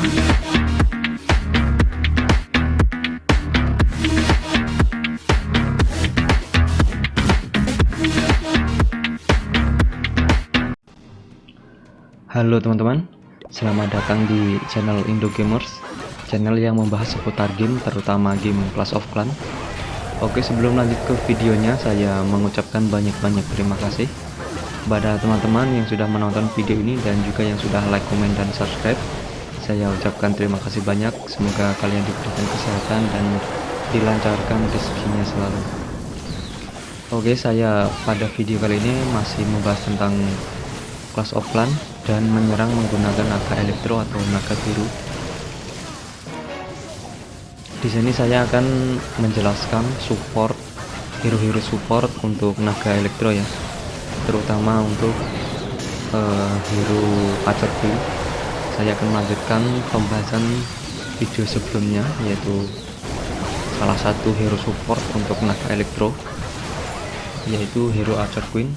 Halo teman-teman, selamat datang di channel Indo Gamers, channel yang membahas seputar game, terutama game Clash of Clans. Oke, sebelum lanjut ke videonya, saya mengucapkan banyak-banyak terima kasih kepada teman-teman yang sudah menonton video ini dan juga yang sudah like, komen, dan subscribe. Saya ucapkan terima kasih banyak, semoga kalian diberikan kesehatan dan dilancarkan rezekinya selalu. Oke, saya pada video kali ini masih membahas tentang Clash of Clans dan menyerang menggunakan naga elektro atau naga biru. Di sini saya akan menjelaskan support, hero-hero support untuk naga elektro ya, terutama untuk hero Archer Queen. Saya akan melanjutkan pembahasan video sebelumnya, yaitu salah satu hero support untuk naga elektro, yaitu hero Archer Queen.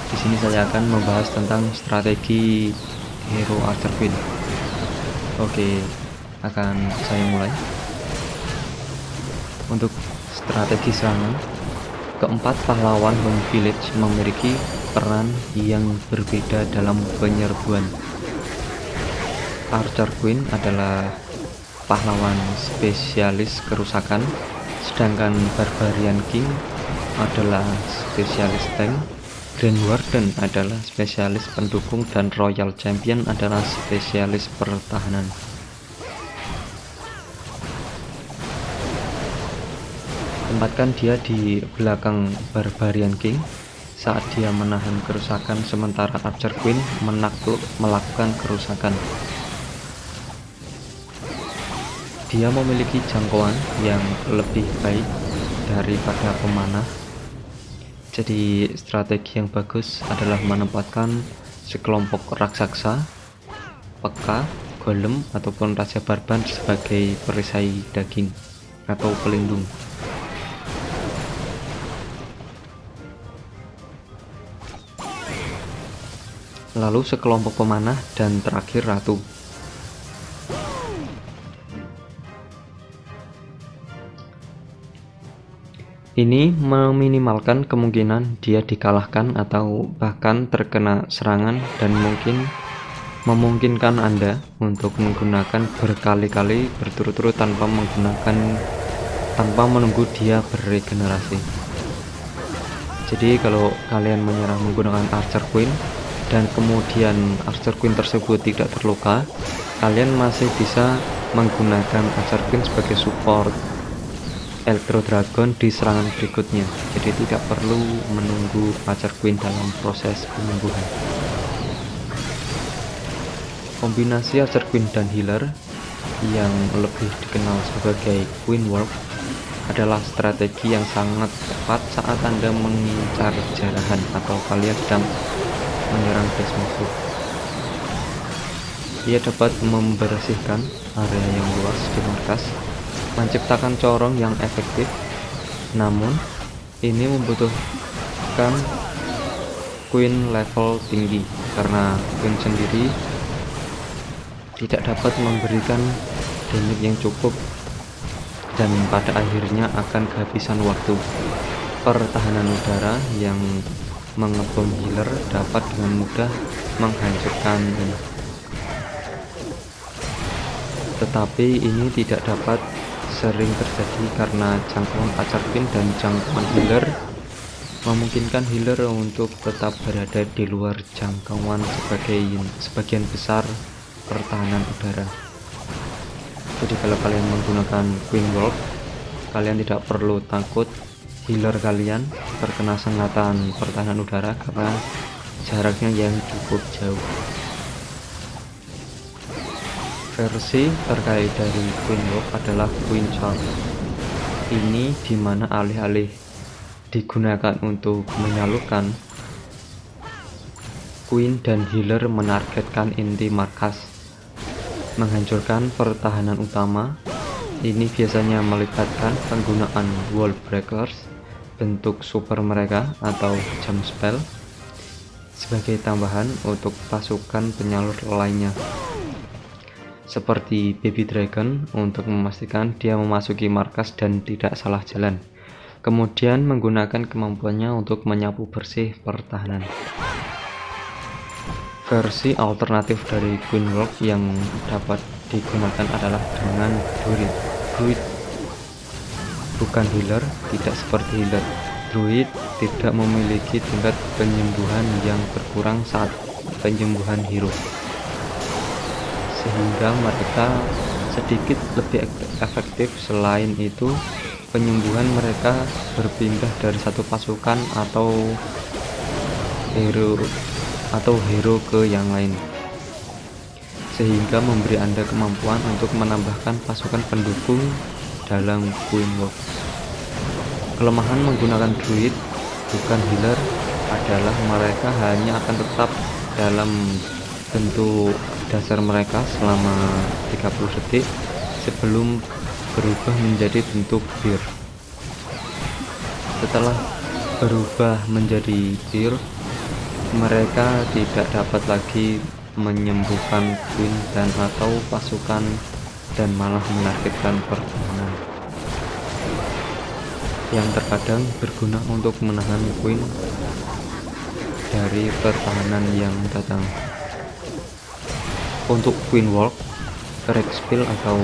Di sini saya akan membahas tentang strategi hero Archer Queen. Oke, akan saya mulai. Untuk strategi serangan, keempat pahlawan home village memiliki peran yang berbeda dalam penyerbuan. Archer Queen adalah pahlawan spesialis kerusakan, sedangkan Barbarian King adalah spesialis tank. Grand Warden adalah spesialis pendukung dan Royal Champion adalah spesialis pertahanan. Tempatkan dia di belakang Barbarian King saat dia menahan kerusakan, sementara Archer Queen melakukan kerusakan. Dia memiliki jangkauan yang lebih baik daripada pemanah. Jadi strategi yang bagus adalah menempatkan sekelompok raksasa, peka, golem, ataupun raja barbar sebagai perisai daging atau pelindung. Lalu sekelompok pemanah dan terakhir ratu. Ini meminimalkan kemungkinan dia dikalahkan atau bahkan terkena serangan dan memungkinkan Anda untuk menggunakan berkali-kali berturut-turut tanpa menunggu dia beregenerasi. Jadi kalau kalian menyerang menggunakan Archer Queen dan kemudian Archer Queen tersebut tidak terluka, kalian masih bisa menggunakan Archer Queen sebagai support Electro Dragon di serangan berikutnya, jadi tidak perlu menunggu Archer Queen dalam proses penyembuhan. Kombinasi Archer Queen dan healer yang lebih dikenal sebagai Queen Warp adalah strategi yang sangat tepat saat Anda mengincar jarahan atau kalian sedang menyerang base musuh. Ia dapat membersihkan area yang luas di markas, menciptakan corong yang efektif, namun ini membutuhkan Queen level tinggi karena Queen sendiri tidak dapat memberikan damage yang cukup dan pada akhirnya akan kehabisan waktu. Pertahanan udara yang mengebom healer dapat dengan mudah menghancurkan ini. Tetapi ini tidak dapat sering terjadi karena jangkauan Archer Queen dan jangkauan healer memungkinkan healer untuk tetap berada di luar jangkauan sebagian besar pertahanan udara. Jadi kalau kalian menggunakan Queen Warp, kalian tidak perlu takut healer kalian terkena sengatan pertahanan udara karena jaraknya yang cukup jauh. Versi terkait dari Queen Warp adalah Queen Charge. Ini dimana alih-alih digunakan untuk menyalurkan, Queen dan healer menargetkan inti markas, menghancurkan pertahanan utama. Ini biasanya melibatkan penggunaan wall breakers, bentuk super mereka atau jump spell, sebagai tambahan untuk pasukan penyalur lainnya. seperti Baby Dragon untuk memastikan dia memasuki markas dan tidak salah jalan. Kemudian menggunakan kemampuannya untuk menyapu bersih pertahanan. Versi alternatif dari Queenwalk yang dapat digunakan adalah dengan Druid. Bukan healer, tidak seperti healer. Druid tidak memiliki tingkat penyembuhan yang berkurang saat penyembuhan hero, sehingga mereka sedikit lebih efektif. Selain itu, penyembuhan mereka berpindah dari satu pasukan atau hero ke yang lain, sehingga memberi Anda kemampuan untuk menambahkan pasukan pendukung dalam Queenwalk. Kelemahan menggunakan Druid bukan healer adalah mereka hanya akan tetap dalam bentuk dasar mereka selama 30 detik sebelum berubah menjadi bentuk bear. Setelah berubah menjadi bear, mereka tidak dapat lagi menyembuhkan Queen dan atau pasukan dan malah menargetkan pertahanan, yang terkadang berguna untuk menahan Queen dari pertahanan yang datang. Untuk Queenwalk, Rage Spell atau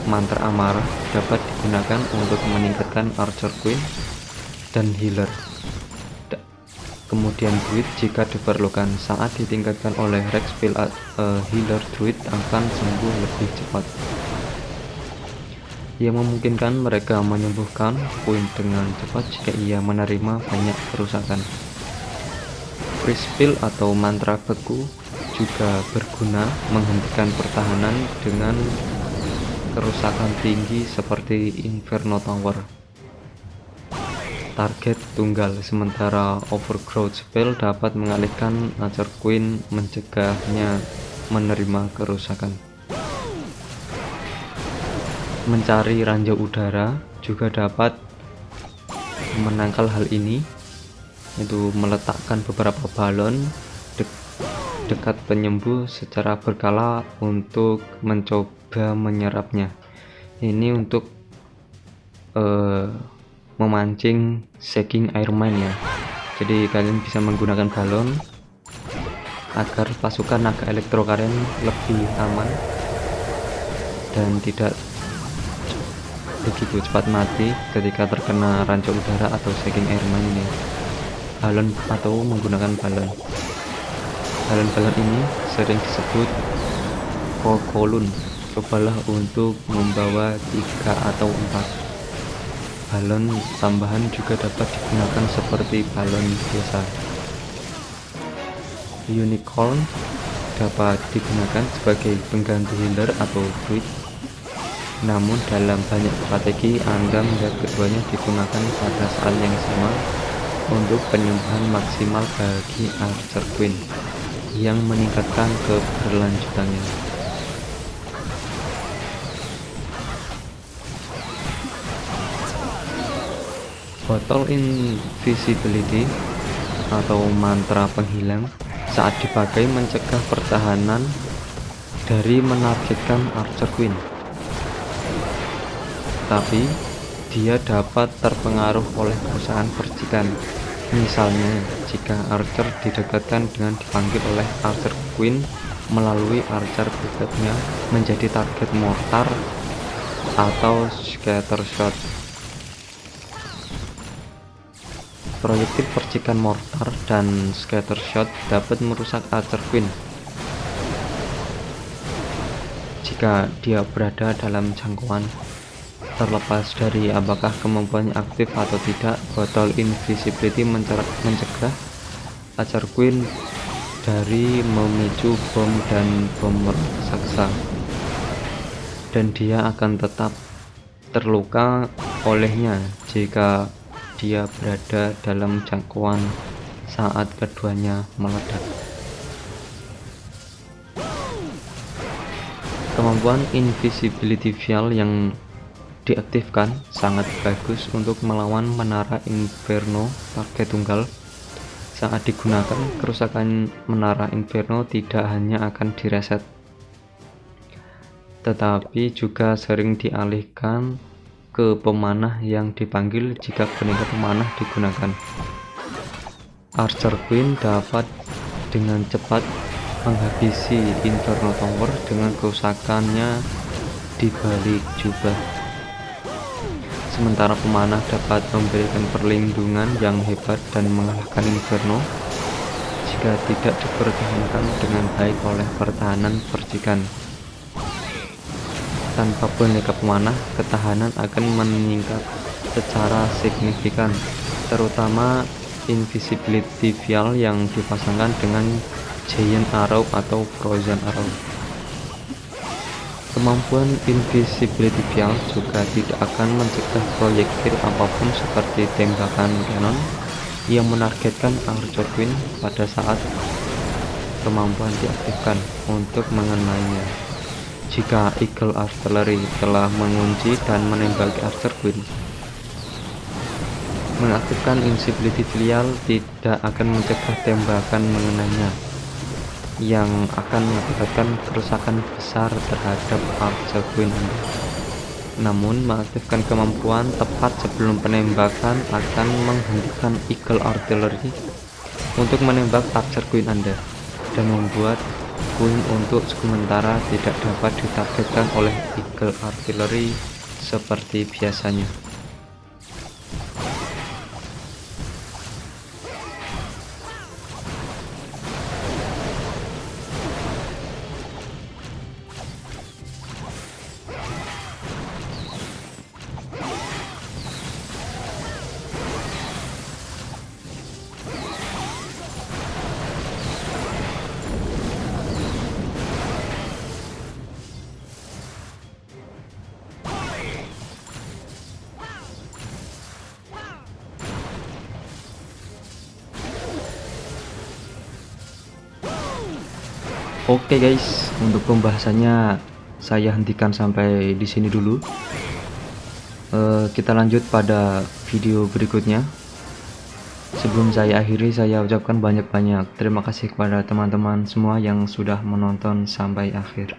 mantra amarah dapat digunakan untuk meningkatkan Archer Queen dan healer. Kemudian Druid jika diperlukan. Saat ditingkatkan oleh Rage Spell, healer Druid akan sembuh lebih cepat, yang memungkinkan mereka menyembuhkan Queen dengan cepat jika ia menerima banyak kerusakan. Free Spell atau mantra beku juga berguna menghentikan pertahanan dengan kerusakan tinggi seperti Inferno Tower. Target tunggal, sementara Overgrowth Spell dapat mengalihkan Archer Queen, mencegahnya menerima kerusakan. Mencari ranjau udara juga dapat menangkal hal ini, yaitu meletakkan beberapa balon dekat penyembuh secara berkala untuk mencoba menyerapnya. Ini untuk memancing Shaking Air Mine ya. Jadi kalian bisa menggunakan balon agar pasukan naga elektro kalian lebih aman dan tidak begitu cepat mati ketika terkena ranjau udara atau Shaking Air Mine ini. Balon atau menggunakan balon. Balon-balon ini sering disebut Kokolun. Cobalah untuk membawa 3 atau 4. Balon tambahan juga dapat digunakan seperti balon biasa. Unicorn dapat digunakan sebagai pengganti healer atau druid. Namun dalam banyak strategi Anda melihat keduanya digunakan pada saat yang sama untuk penyembuhan maksimal bagi Archer Queen yang meningkatkan keberlanjutannya. Bottle Invisibility atau mantra penghilang saat dipakai mencegah pertahanan dari menargetkan Archer Queen, tapi dia dapat terpengaruh oleh kerusakan percikan. Misalnya jika Archer didekatkan dengan dipanggil oleh Archer Queen melalui Archer berikutnya menjadi target mortar atau scatter shot. Proyektil percikan mortar dan scatter shot dapat merusak Archer Queen jika dia berada dalam jangkauan. Terlepas dari apakah kemampuannya aktif atau tidak, Bottle Invisibility mencegah Archer Queen dari memicu bom dan bom raksasa, dan dia akan tetap terluka olehnya jika dia berada dalam jangkauan saat keduanya meledak. Kemampuan Invisibility Vial yang diaktifkan sangat bagus untuk melawan menara Inferno target tunggal. Saat digunakan, kerusakan menara Inferno tidak hanya akan direset, tetapi juga sering dialihkan ke pemanah yang dipanggil jika boneka pemanah digunakan. Archer Queen dapat dengan cepat menghabisi Inferno Tower dengan kerusakannya di balik jubah. Sementara pemanah dapat memberikan perlindungan yang hebat dan mengalahkan Inferno jika tidak dipertahankan dengan baik oleh pertahanan percikan. Tanpa boneka pemanah, ketahanan akan meningkat secara signifikan, terutama Invisibility Vial yang dipasangkan dengan Giant Arrow atau Frozen Arrow. Kemampuan Invisibility Vial juga tidak akan mencegah proyektil apapun seperti tembakan cannon yang menargetkan Archer Queen pada saat kemampuan diaktifkan untuk mengenainya. Jika Eagle Artillery telah mengunci dan menembaki Archer Queen, mengaktifkan Invisibility Vial tidak akan mencegah tembakan mengenainya, yang akan mengakibatkan kerusakan besar terhadap Archer Queen Anda. Namun, mengaktifkan kemampuan tepat sebelum penembakan akan menghentikan Eagle Artillery untuk menembak Archer Queen Anda dan membuat Queen untuk sementara tidak dapat ditargetkan oleh Eagle Artillery seperti biasanya. Oke guys, untuk pembahasannya saya hentikan sampai di sini dulu. Kita lanjut pada video berikutnya. Sebelum saya akhiri, saya ucapkan banyak-banyak terima kasih kepada teman-teman semua yang sudah menonton sampai akhir.